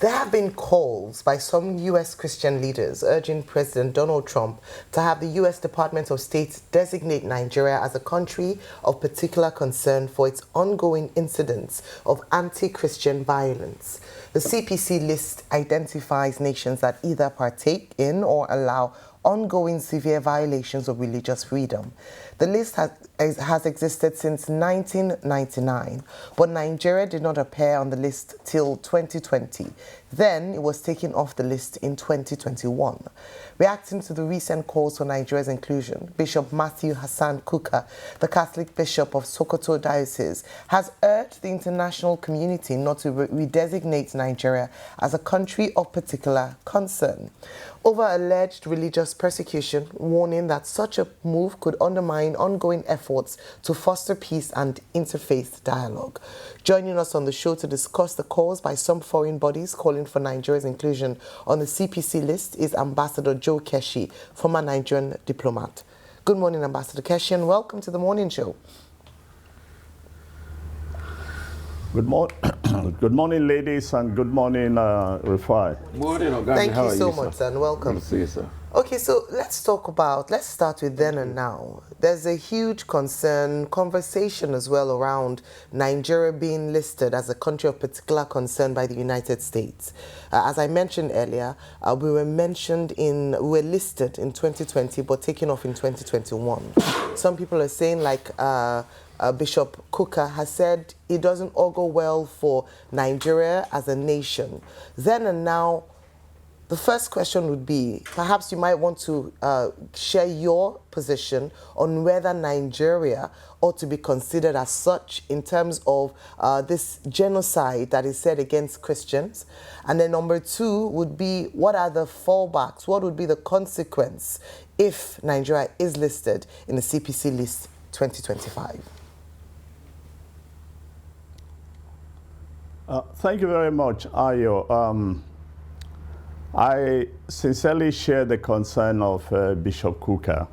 There have been calls by some U.S. Christian leaders urging President Donald Trump to have the U.S. Department of State designate Nigeria as a country of particular concern for its ongoing incidents of anti-Christian violence. The CPC list identifies nations that either partake in or allow ongoing severe violations of religious freedom. The list has existed since 1999, but Nigeria did not appear on the list till 2020. Then it was taken off the list in 2021. Reacting to the recent calls for Nigeria's inclusion, Bishop Matthew Hassan Kuka, the Catholic Bishop of Sokoto Diocese, has urged the international community not to redesignate Nigeria as a country of particular concern over alleged religious persecution, warning that such a move could undermine ongoing efforts to foster peace and interfaith dialogue. Joining us on the show to discuss the calls by some foreign bodies calling for Nigeria's inclusion on the CPC list is Ambassador Keshi, former Nigerian diplomat. Good morning, Ambassador Keshi, and welcome to the morning show. Good morning, ladies, and good morning, Rufai. Morning, Oga. Thank you so much, and welcome. Good to see you, sir. Okay, so let's start with then and now. There's a huge conversation as well around Nigeria being listed as a country of particular concern by the United States. As I mentioned earlier, we were listed in 2020, but taken off in 2021. Some people are saying, like Bishop Kuka has said, it doesn't augur well for Nigeria as a nation. Then and now, the first question would be, perhaps you might want to share your position on whether Nigeria ought to be considered as such in terms of this genocide that is said against Christians. And then number two would be, what are the fallbacks? What would be the consequence if Nigeria is listed in the CPC list 2025? Thank you very much, Ayo. I sincerely share the concern of Bishop Kuka.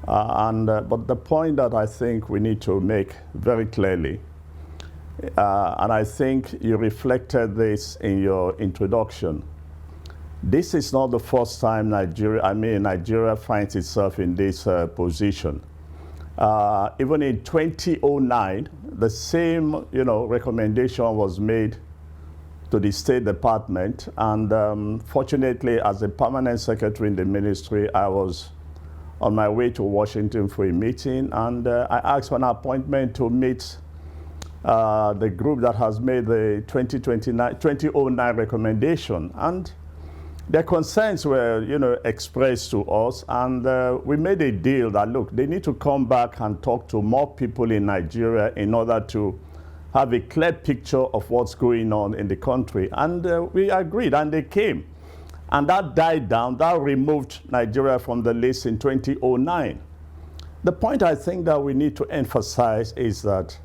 But the point that I think we need to make very clearly, and I think you reflected this in your introduction, this is not the first time Nigeria finds itself in this position. Even in 2009, the same recommendation was made to the State Department, and fortunately, as a permanent secretary in the ministry, I was on my way to Washington for a meeting, and I asked for an appointment to meet the group that has made the 2009 recommendation, and their concerns were expressed to us, and we made a deal that, look, they need to come back and talk to more people in Nigeria in order to have a clear picture of what's going on in the country. And we agreed, and they came. And that died down. That removed Nigeria from the list in 2009. The point I think that we need to emphasize is that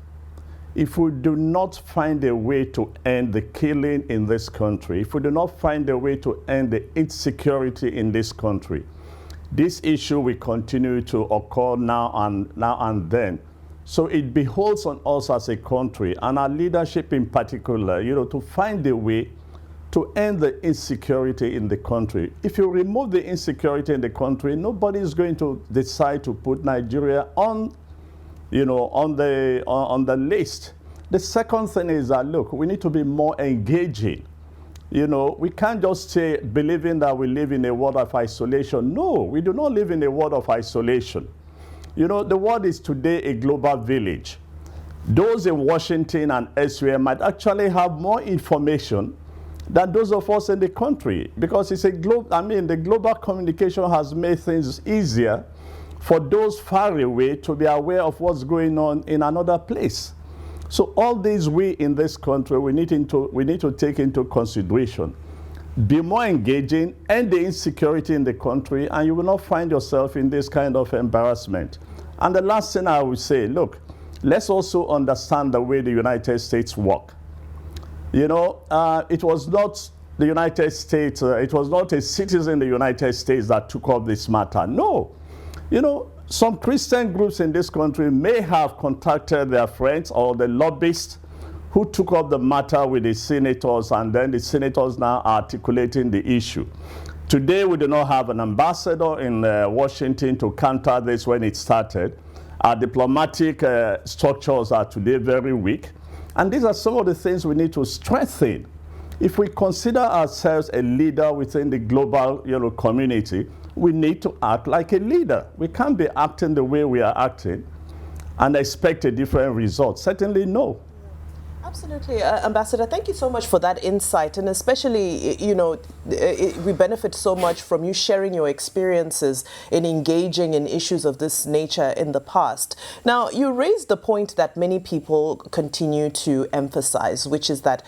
if we do not find a way to end the killing in this country, if we do not find a way to end the insecurity in this country, this issue will continue to occur now and then. So it beholds on us as a country, and our leadership in particular, to find a way to end the insecurity in the country. If you remove the insecurity in the country, nobody is going to decide to put Nigeria on the list. The second thing is that, look, we need to be more engaging. We can't just say, believing that we live in a world of isolation. No, we do not live in a world of isolation. The world is today a global village. Those in Washington and elsewhere might actually have more information than those of us in the country, because it's the global communication has made things easier for those far away to be aware of what's going on in another place. So all these we in this country, we need to take into consideration. Be more engaging, end the insecurity in the country, and you will not find yourself in this kind of embarrassment. And the last thing I will say, look, let's also understand the way the United States work. It was not the United States, it was not a citizen in the United States that took up this matter. No. Some Christian groups in this country may have contacted their friends or the lobbyists who took up the matter with the senators, and then the senators now articulating the issue. Today, we do not have an ambassador in Washington to counter this when it started. Our diplomatic structures are today very weak. And these are some of the things we need to strengthen. If we consider ourselves a leader within the global community, we need to act like a leader. We can't be acting the way we are acting and expect a different result. Certainly no. Absolutely. Ambassador, thank you so much for that insight. And especially, we benefit so much from you sharing your experiences in engaging in issues of this nature in the past. Now, you raised the point that many people continue to emphasize, which is that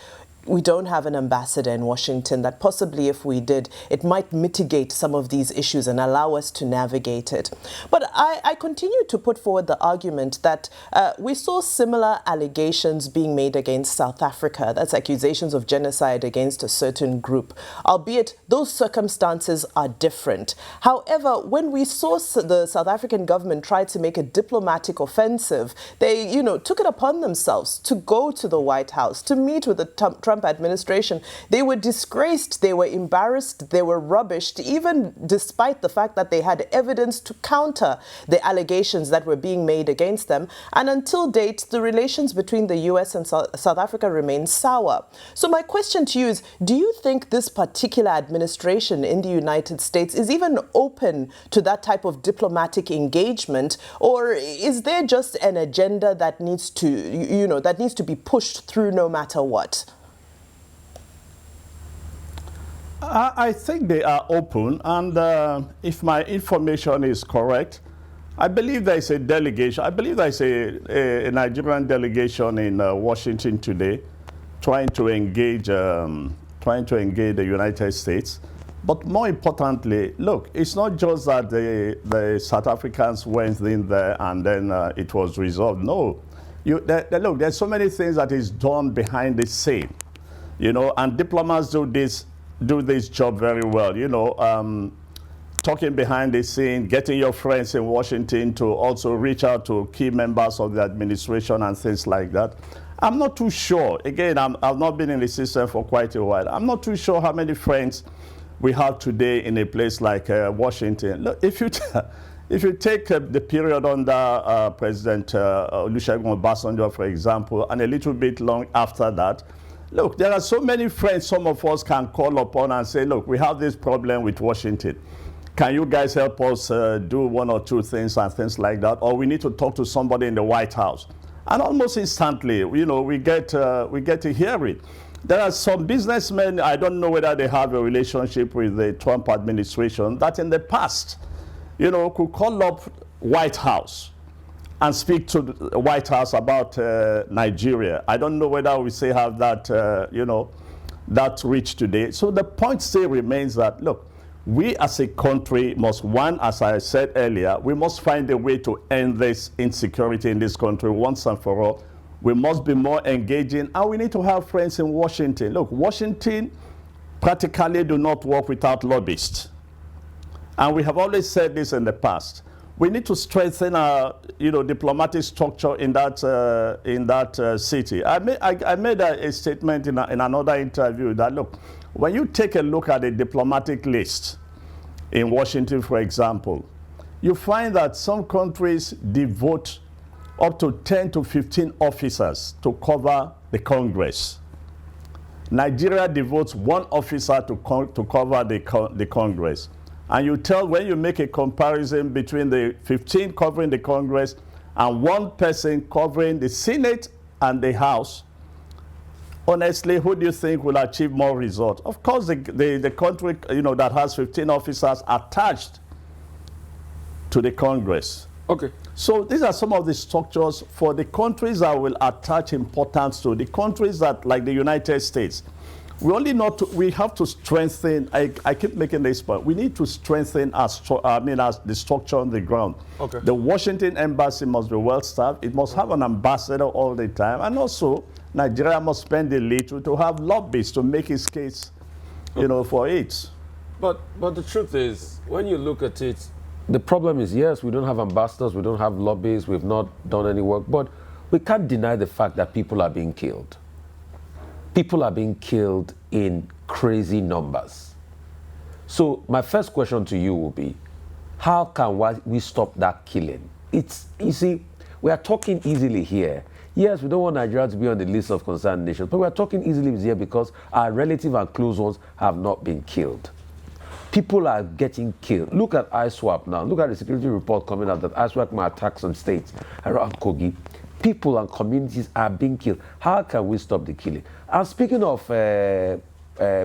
we don't have an ambassador in Washington, that possibly if we did, it might mitigate some of these issues and allow us to navigate it. But I continue to put forward the argument that we saw similar allegations being made against South Africa. That's accusations of genocide against a certain group, albeit those circumstances are different. However, when we saw the South African government try to make a diplomatic offensive, they, took it upon themselves to go to the White House, to meet with the Trump administration. They were disgraced, they were embarrassed, they were rubbished, even despite the fact that they had evidence to counter the allegations that were being made against them. And until date, the relations between the US and South Africa remain sour. So my question to you is, do you think this particular administration in the United States is even open to that type of diplomatic engagement, or is there just an agenda that needs to be pushed through no matter what? I think they are open, and if my information is correct, I believe there is a delegation. I believe there is a Nigerian delegation in Washington today, trying to engage the United States. But more importantly, look, it's not just that the South Africans went in there and then it was resolved. No, look, there's so many things that is done behind the scene, and diplomats do this job very well, talking behind the scene, getting your friends in Washington to also reach out to key members of the administration and things like that. I'm not too sure. Again, I've not been in the system for quite a while. I'm not too sure how many friends we have today in a place like Washington. Look, if you take the period under President Olusegun Obasanjo, for example, and a little bit long after that, look, there are so many friends some of us can call upon and say, look, we have this problem with Washington. Can you guys help us do one or two things and things like that? Or we need to talk to somebody in the White House. And almost instantly, we get to hear it. There are some businessmen, I don't know whether they have a relationship with the Trump administration, that in the past, could call up White House and speak to the White House about Nigeria. I don't know whether we still have that, that reach today. So the point still remains that, look, we as a country must, one, as I said earlier, we must find a way to end this insecurity in this country once and for all. We must be more engaging, and we need to have friends in Washington. Look, Washington practically do not work without lobbyists. And we have always said this in the past. We need to strengthen our, diplomatic structure in that city. I made a statement in another interview that, look, when you take a look at the diplomatic list in Washington, for example, you find that some countries devote up to 10 to 15 officers to cover the Congress. Nigeria devotes one officer to cover the Congress. And you tell, when you make a comparison between the 15 covering the Congress and one person covering the Senate and the House, honestly, who do you think will achieve more results? Of course, the country that has 15 officers attached to the Congress. Okay. So these are some of the structures for the countries that will attach importance to. The countries that, like the United States, we have to strengthen. I keep making this point. We need to strengthen the structure on the ground. Okay. The Washington embassy must be well staffed. It must have an ambassador all the time, and also Nigeria must spend a little to have lobbyists to make its case, for it. But the truth is, when you look at it, the problem is, yes, we don't have ambassadors, we don't have lobbyists, we've not done any work, but we can't deny the fact that people are being killed. people are being killed in crazy numbers. So my first question to you will be, how can we stop that killing? You see, we are talking easily here. Yes, we don't want Nigeria to be on the list of concerned nations, but we are talking easily here because our relative and close ones have not been killed. People are getting killed. Look at ISWAP now. Look at the security report coming out that ISWAP might attack some states around Kogi. People and communities are being killed. How can we stop the killing? And speaking of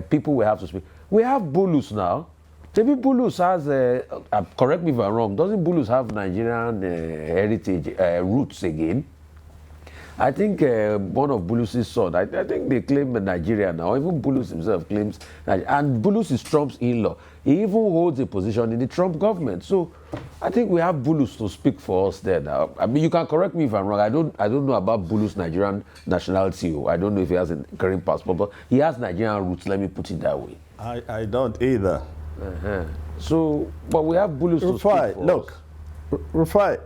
people we have to speak, we have Bulus now. Maybe Bulus has, correct me if I'm wrong, doesn't Bulus have Nigerian heritage roots again? I think one of Bulus's son, I think they claim Nigeria now. Even Bulus himself claims Nigeria. And Bulus is Trump's in-law. He even holds a position in the Trump government. So I think we have Bulus to speak for us there now. I mean, you can correct me if I'm wrong. I don't know about Bulus' Nigerian nationality. I don't know if he has a current passport, but he has Nigerian roots. Let me put it that way. I don't either. So, but we have Bulus to speak for us. Look, Rufai,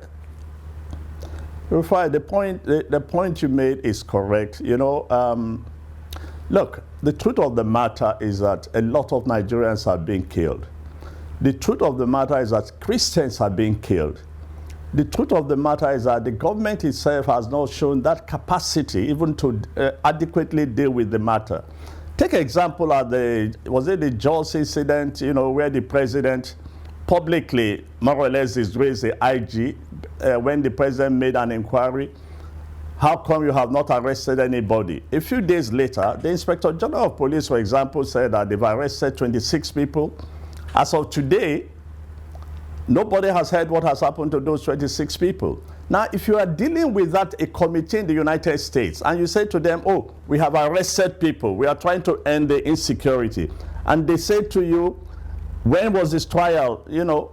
the point you made is correct. You know, look, the truth of the matter is that a lot of Nigerians are being killed. The truth of the matter is that Christians are being killed. The truth of the matter is that the government itself has not shown that capacity even to adequately deal with the matter. Take an example of the Jos incident, you know, where the president publicly, more or less, disgraced the IG when the president made an inquiry. How come you have not arrested anybody? A few days later, the Inspector General of Police, for example, said that they've arrested 26 people. As of today, nobody has heard what has happened to those 26 people. Now, if you are dealing with that, a committee in the United States, and you say to them, oh, we have arrested people, we are trying to end the insecurity, and they say to you, when was this trial, you know,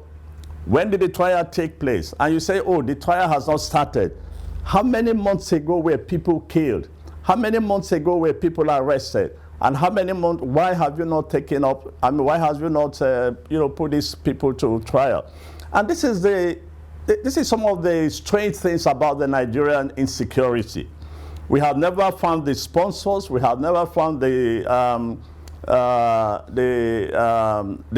when did the trial take place? And you say, oh, the trial has not started. How many months ago were people killed? How many months ago were people arrested? And how many months, why have you not taken up, I mean, why have you not, you know, put these people to trial? And this is some of the strange things about the Nigerian insecurity. We have never found the sponsors, we have never found the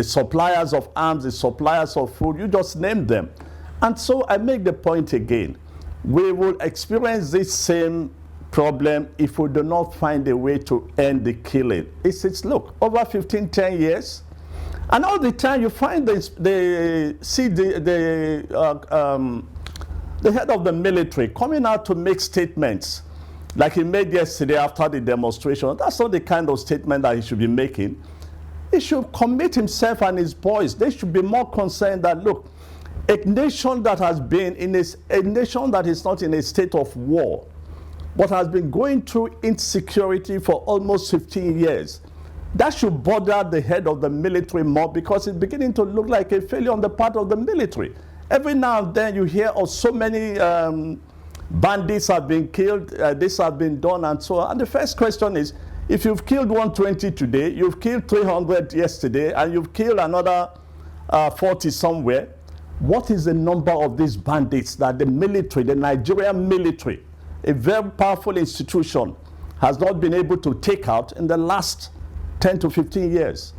suppliers of arms, the suppliers of food, you just name them. And so I make the point again, we will experience this same problem if we do not find a way to end the killing. Look, over 10 years, and all the time you find the head of the military coming out to make statements like he made yesterday after the demonstration. That's not the kind of statement that he should be making. He should commit himself and his boys. They should be more concerned that, look, a nation that has been a nation that is not in a state of war, but has been going through insecurity for almost 15 years, that should bother the head of the military more, because it's beginning to look like a failure on the part of the military. Every now and then you hear of so many bandits have been killed, this has been done, and so on. And the first question is, if you've killed 120 today, you've killed 300 yesterday, and you've killed another 40 somewhere, what is the number of these bandits that the military, the Nigerian military, a very powerful institution, has not been able to take out in the last 10 to 15 years?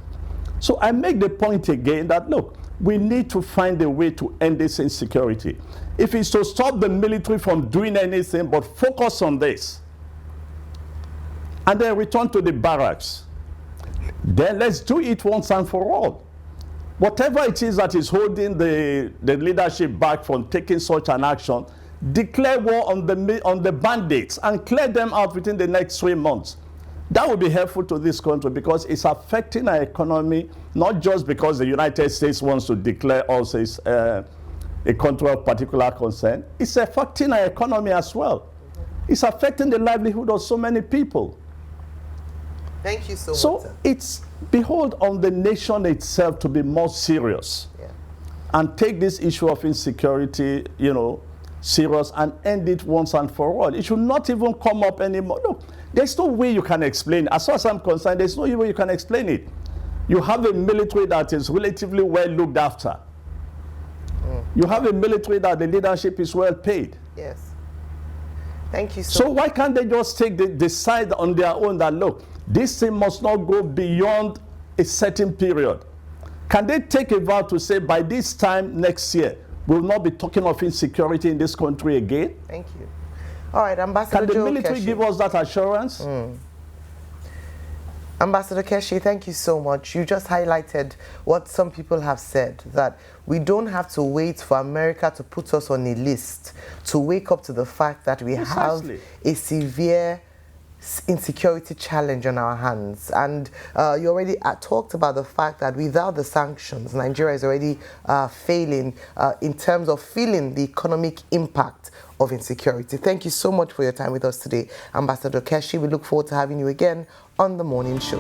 So I make the point again that, look, we need to find a way to end this insecurity. If it's to stop the military from doing anything but focus on this, and then return to the barracks, then let's do it once and for all. Whatever it is that is holding the leadership back from taking such an action, declare war on the bandits and clear them out within the next 3 months. That would be helpful to this country, because it's affecting our economy, not just because the United States wants to declare us as a country of particular concern. It's affecting our economy as well. It's affecting the livelihood of so many people. Thank you so much. So it's behold on the nation itself to be more serious, and take this issue of insecurity, you know, serious, and end it once and for all. It should not even come up anymore. Look, there's no way you can explain. As far as I'm concerned, there's no way you can explain it. You have a military that is relatively well looked after. You have a military that the leadership is well paid. Yes. Thank you so So why can't they just decide on their own that, look, this thing must not go beyond a certain period? Can they take a vow to say, by this time next year, we'll not be talking of insecurity in this country again? Thank you. All right, Ambassador Can the Joe military Keshi. give us that assurance? Ambassador Keshi, thank you so much. You just highlighted what some people have said, that we don't have to wait for America to put us on a list to wake up to the fact that we Precisely. have a severe insecurity challenge on our hands. And you already talked about the fact that without the sanctions, Nigeria is already failing in terms of feeling the economic impact of insecurity. Thank you so much for your time with us today, Ambassador Keshi. We look forward to having you again on The Morning Show.